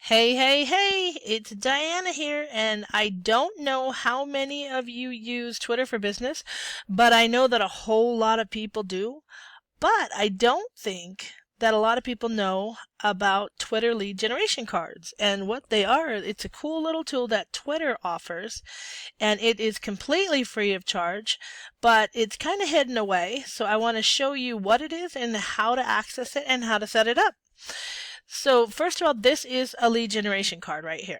Hey, hey, hey, it's Diana here, and I don't know how many of you use Twitter for business, but I know that a whole lot of people do. But I don't think that a lot of people know about Twitter lead generation cards and what they are. It's a cool little tool that Twitter offers, and it is completely free of charge, but it's kind of hidden away. So I want to show you what it is and how to access it and how to set it up. So first of all, this is a lead generation card right here.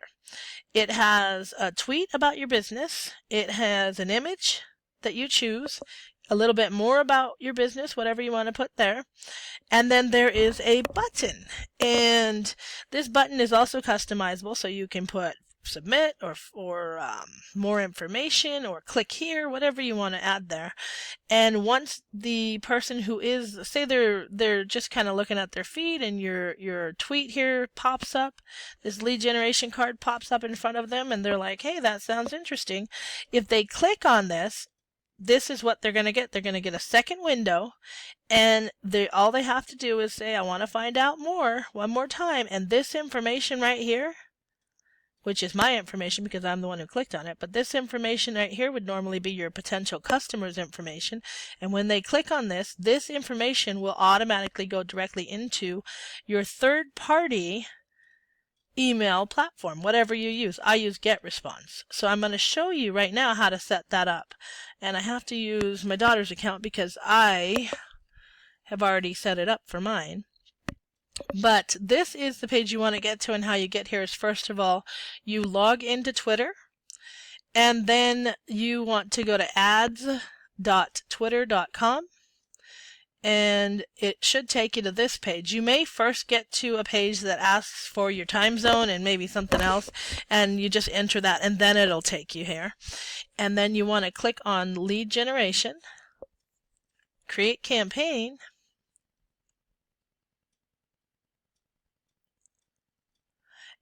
It has a tweet about your business. It has an image that you choose, a little bit more about your business, whatever you want to put there. And then there is a button. And this button is also customizable, so you can put submit or more information or click here, whatever you want to add there. And once the person who is, say they're just kind of looking at their feed and your tweet here pops up, this lead generation card pops up in front of them and they're like, hey, that sounds interesting. If they click on this, this is what they're going to get. They're going to get a second window, and all they have to do is say, I want to find out more one more time. And this information right here, which is my information because I'm the one who clicked on it, but this information right here would normally be your potential customer's information. And when they click on this, this information will automatically go directly into your third-party email platform, whatever you use. I use GetResponse. So I'm going to show you right now how to set that up. And I have to use my daughter's account because I have already set it up for mine. But this is the page you want to get to, and how you get here is, first of all, you log into Twitter, and then you want to go to ads.twitter.com, and it should take you to this page. You may first get to a page that asks for your time zone and maybe something else, and you just enter that, and then it'll take you here. And then you want to click on lead generation, create campaign,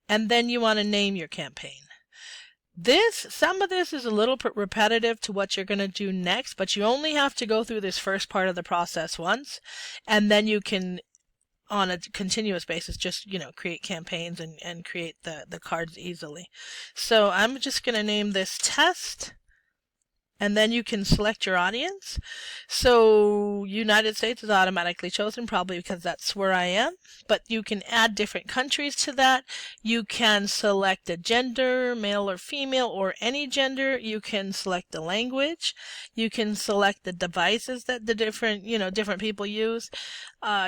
and then you want to name your campaign. Some of this is a little repetitive to what you're going to do next, but you only have to go through this first part of the process once, and then you can, on a continuous basis, just, create campaigns and create the cards easily. So I'm just going to name this test. And then you can select your audience. So United States is automatically chosen, probably because that's where I am. But you can add different countries to that. You can select a gender, male or female, or any gender. You can select the language. You can select the devices that the different people use.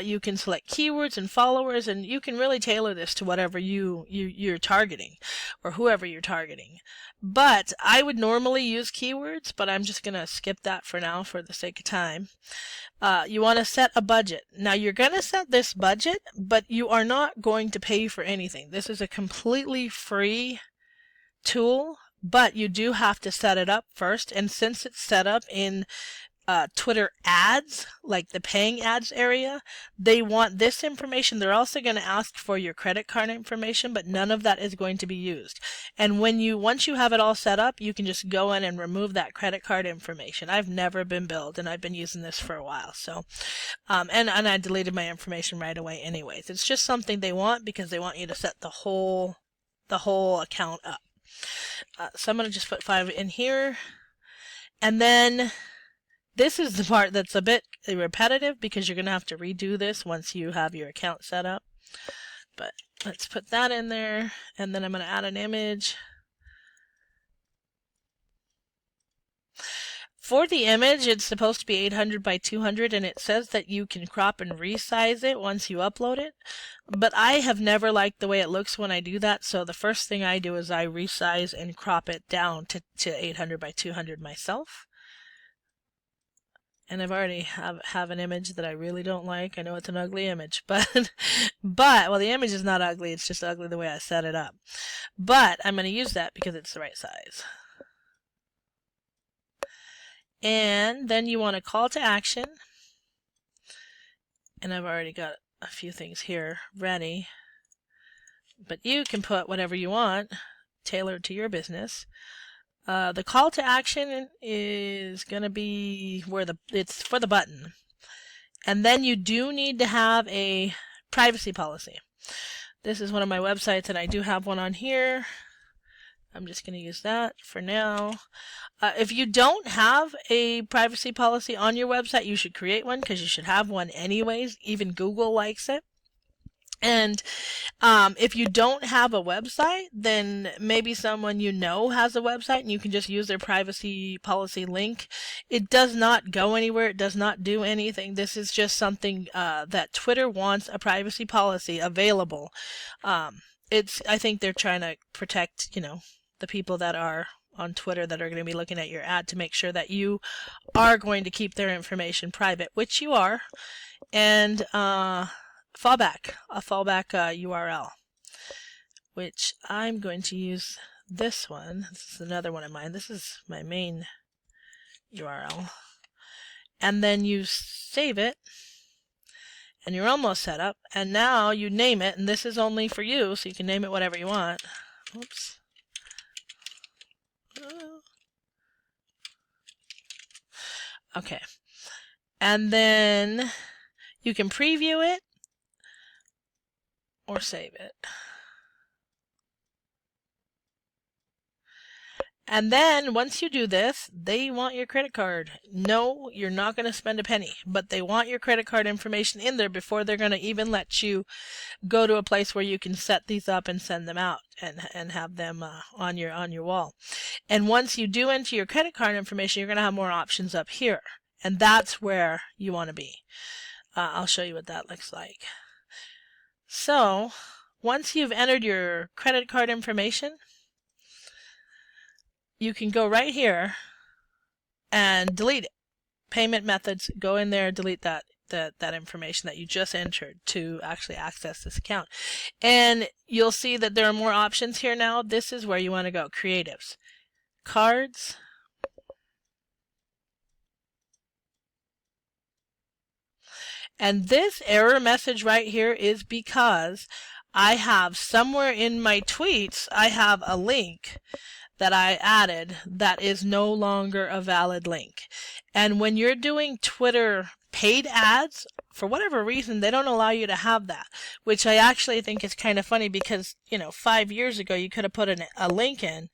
You can select keywords and followers, and you can really tailor this to whatever you're targeting, or whoever you're targeting. But I would normally use keywords, but I'm just going to skip that for now for the sake of time. You want to set a budget. Now you're going to set this budget, but you are not going to pay for anything. This is a completely free tool, but you do have to set it up first. And since it's set up in Twitter ads, like the paying ads area, they want this information. They're also going to ask for your credit card information, but none of that is going to be used. And once you have it all set up, you can just go in and remove that credit card information. I've never been billed, and I've been using this for a while. So, and I deleted my information right away anyways. It's just something they want because they want you to set the whole account up. So I'm going to just put 5 in here, and then this is the part that's a bit repetitive because you're going to have to redo this once you have your account set up. But let's put that in there, and then I'm going to add an image. For the image, it's supposed to be 800 by 200, and it says that you can crop and resize it once you upload it. But I have never liked the way it looks when I do that, so the first thing I do is I resize and crop it down to 800 by 200 myself. And I've already have an image that I really don't like. I know it's an ugly image, but well, the image is not ugly. It's just ugly the way I set it up. But I'm going to use that because it's the right size. And then you want a call to action. And I've already got a few things here ready. But you can put whatever you want, tailored to your business. The call to action is going to be where it's for the button. And then you do need to have a privacy policy. This is one of my websites, and I do have one on here. I'm just going to use that for now. If you don't have a privacy policy on your website, you should create one, because you should have one anyways. Even Google likes it. And if you don't have a website, then maybe someone you know has a website and you can just use their privacy policy link. It does not go anywhere. It does not do anything. This is just something that Twitter wants a privacy policy available. I think they're trying to protect, the people that are on Twitter that are going to be looking at your ad, to make sure that you are going to keep their information private, which you are. And a fallback URL, which I'm going to use this one. This is another one of mine. This is my main URL. And then you save it, and you're almost set up. And now you name it, and this is only for you, so you can name it whatever you want. Oops. Okay. And then you can preview it or save it. And then once you do this, they want your credit card. No, you're not going to spend a penny, but they want your credit card information in there before they're going to even let you go to a place where you can set these up and send them out and have them on your wall. And once you do enter your credit card information, you're going to have more options up here. And that's where you want to be. I'll show you what that looks like. So once you've entered your credit card information, you can go right here and delete it. Payment methods, go in there, delete that information that you just entered to actually access this account. And you'll see that there are more options here now. This is where you want to go. Creatives. Cards. And this error message right here is because I have somewhere in my tweets, I have a link that I added that is no longer a valid link. And when you're doing Twitter paid ads, for whatever reason, they don't allow you to have that, which I actually think is kind of funny because, 5 years ago you could have put a link in.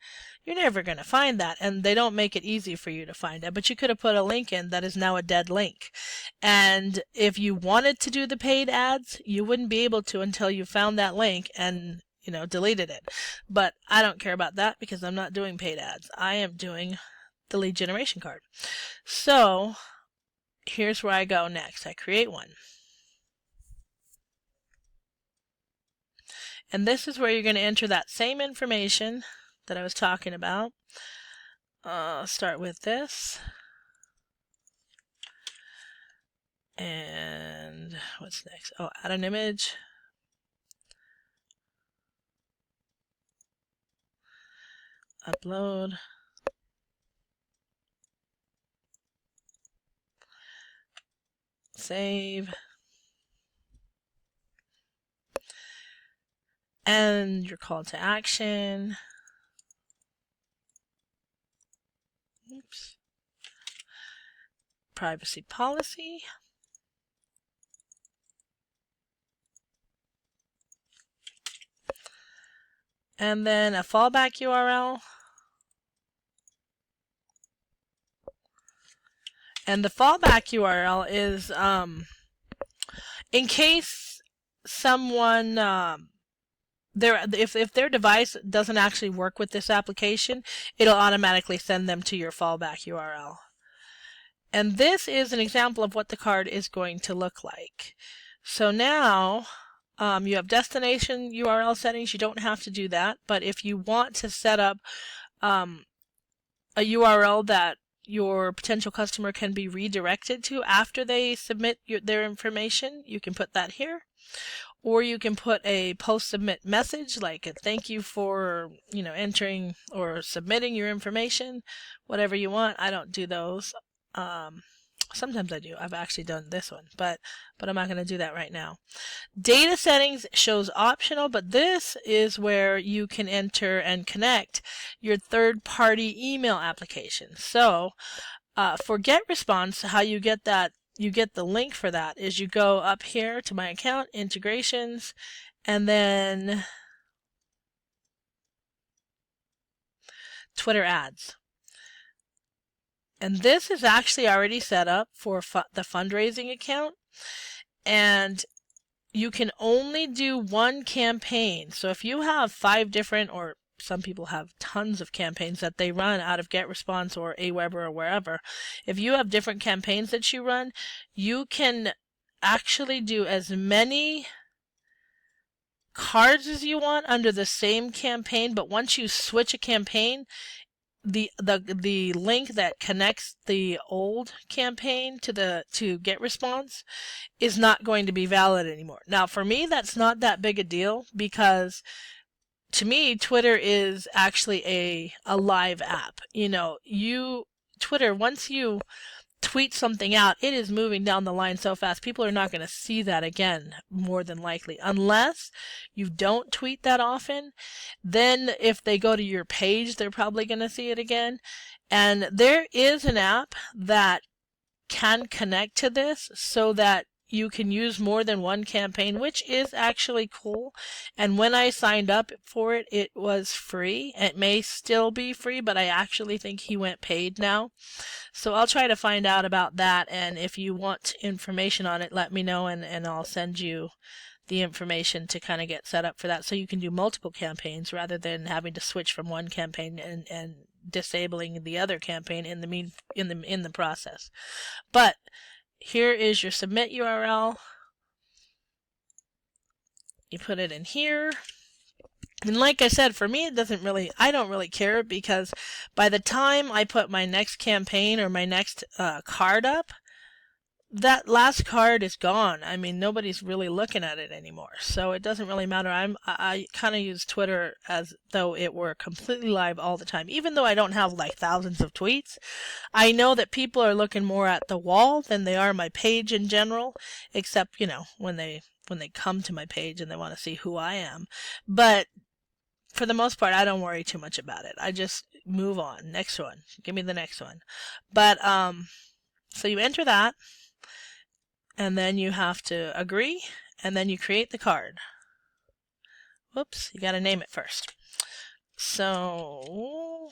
You're never going to find that, and they don't make it easy for you to find it, but you could have put a link in that is now a dead link. And if you wanted to do the paid ads, you wouldn't be able to until you found that link and deleted it. But I don't care about that because I'm not doing paid ads. I am doing the lead generation card. So here's where I go next. I create one. And this is where you're going to enter that same information that I was talking about. Start with this. And what's next? Oh, add an image. Upload. Save. And your call to action. Oops. Privacy policy. And then a fallback URL. And the fallback URL is in case someone if their device doesn't actually work with this application, it'll automatically send them to your fallback URL. And this is an example of what the card is going to look like. So now you have destination URL settings. You don't have to do that, but if you want to set up a URL that your potential customer can be redirected to after they submit their information, you can put that here. Or you can put a post-submit message like a thank you for entering or submitting your information, whatever you want. I don't do those. Sometimes I do. I've actually done this one, but I'm not going to do that right now. Data settings shows optional, but this is where you can enter and connect your third-party email application. So for GetResponse, how you get that, you get the link for that is you go up here to my account, integrations, and then Twitter ads. And this is actually already set up for the fundraising account, and you can only do one campaign. So if you have 5 different, or some people have tons of campaigns that they run out of GetResponse or Aweber or wherever, if you have different campaigns that you run, you can actually do as many cards as you want under the same campaign, but once you switch a campaign, the link that connects the old campaign to GetResponse is not going to be valid anymore. Now, for me, that's not that big a deal, because to me, Twitter is actually a live app. Twitter, once you tweet something out, it is moving down the line so fast. People are not going to see that again, more than likely, unless you don't tweet that often. Then if they go to your page, they're probably going to see it again. And there is an app that can connect to this so that you can use more than one campaign, which is actually cool. And when I signed up for it, it was free. It may still be free, but I actually think he went paid now. So I'll try to find out about that, and if you want information on it, let me know, and I'll send you the information to kind of get set up for that, so you can do multiple campaigns rather than having to switch from one campaign and disabling the other campaign in the process. But here is your submit URL. You put it in here. And like I said, for me, I don't really care, because by the time I put my next campaign or my next card up, that last card is gone. I mean, nobody's really looking at it anymore. So it doesn't really matter. I kind of use Twitter as though it were completely live all the time. Even though I don't have like thousands of tweets, I know that people are looking more at the wall than they are my page in general, except, when they come to my page and they want to see who I am. But for the most part, I don't worry too much about it. I just move on. Next one. Give me the next one. But, so you enter that, and then you have to agree, and then you create the card. Whoops, you gotta name it first. So,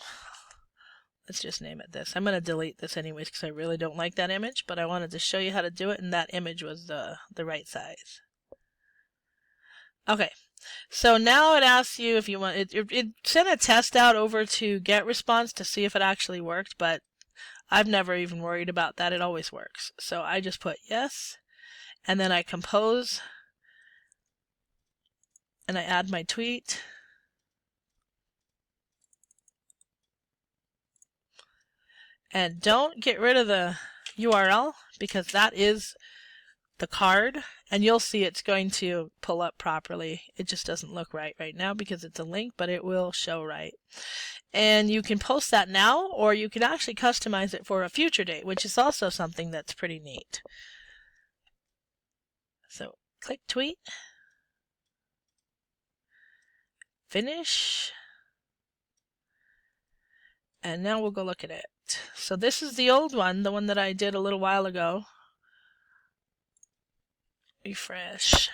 let's just name it this. I'm gonna delete this anyways, because I really don't like that image, but I wanted to show you how to do it, and that image was the right size. Okay. So now it asks you if you want it sent a test out over to GetResponse to see if it actually worked, but I've never even worried about that. It always works. So I just put yes, and then I compose, and I add my tweet. And don't get rid of the URL, because that is the card, and you'll see it's going to pull up properly. It just doesn't look right now because it's a link, but it will show right. And you can post that now, or you can actually customize it for a future date, which is also something that's pretty neat. So click tweet, finish, and now we'll go look at it. So this is the old one, the one that I did a little while ago. Refresh.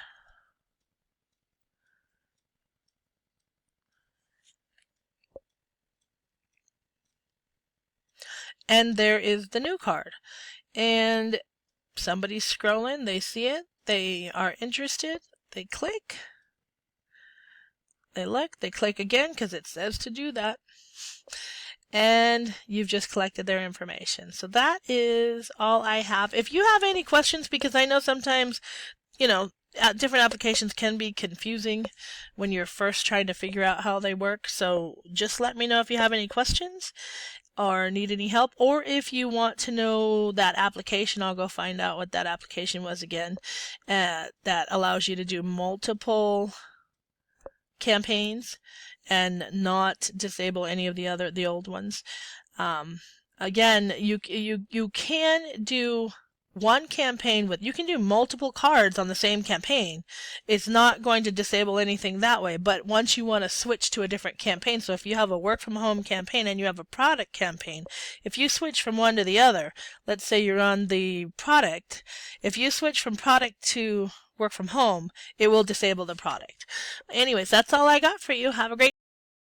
And there is the new card. And somebody's scrolling, they see it, they are interested, they click, they look, they click again because it says to do that. And you've just collected their information. So that is all I have. If you have any questions, because I know sometimes, different applications can be confusing when you're first trying to figure out how they work. So just let me know if you have any questions or need any help, or if you want to know that application, I'll go find out what that application was again, that allows you to do multiple campaigns and not disable any of the old ones. Again, you can do one campaign you can do multiple cards on the same campaign. It's not going to disable anything that way, but once you want to switch to a different campaign, so if you have a work from home campaign and you have a product campaign, if you switch from one to the other, let's say you're on the product, if you switch from product to work from home, it will disable the product. Anyways, that's all I got for you. Have a great